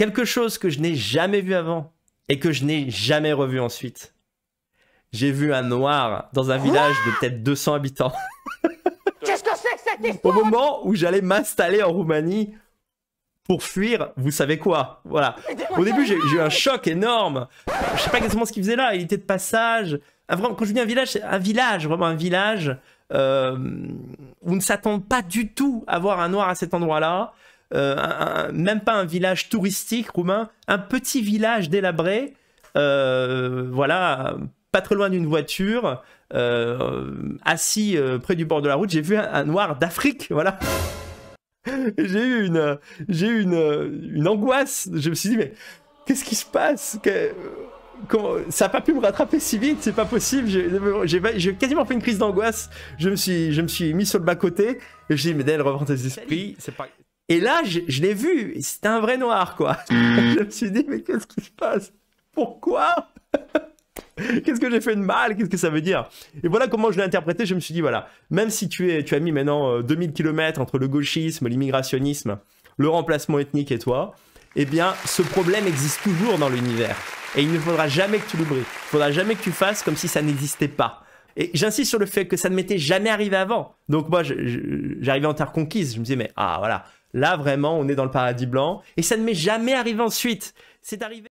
quelque chose que je n'ai jamais vu avant et que je n'ai jamais revu ensuite. J'ai vu un noir dans un village de peut-être 200 habitants. Qu'est-ce que c'est que cette Au histoire? moment où j'allais m'installer en Roumanie pour fuir, vous savez quoi, voilà. Au début, j'ai eu un choc énorme. Je sais pas exactement ce qu'il faisait là. Il était de passage. Vraiment, quand je dis un village, c'est vraiment un village où on ne s'attend pas du tout à voir un noir à cet endroit-là. Même pas un village touristique roumain, un petit village délabré. Voilà, pas très loin d'une voiture, assis près du bord de la route. J'ai vu un noir d'Afrique, voilà. J'ai eu une angoisse. Je me suis dit, mais qu'est-ce qui se passe? Ça n'a pas pu me rattraper si vite, c'est pas possible. J'ai quasiment fait une crise d'angoisse. Je me suis mis sur le bas-côté et je me suis dit, mais Del, reprends tes esprits. Pas... Et là, je l'ai vu, c'était un vrai noir, quoi. Je me suis dit, mais qu'est-ce qui se passe? Pourquoi? Qu'est-ce que j'ai fait de mal? Qu'est-ce que ça veut dire? Et voilà comment je l'ai interprété. Je me suis dit, voilà, même si tu as mis maintenant 2000 km entre le gauchisme, l'immigrationnisme, le remplacement ethnique et toi, eh bien, ce problème existe toujours dans l'univers. Et il ne faudra jamais que tu l'oublies. Il ne faudra jamais que tu fasses comme si ça n'existait pas. Et j'insiste sur le fait que ça ne m'était jamais arrivé avant. Donc moi, j'arrivais en terre conquise. Je me disais, mais ah voilà, là vraiment, on est dans le paradis blanc. Et ça ne m'est jamais arrivé ensuite. C'est arrivé...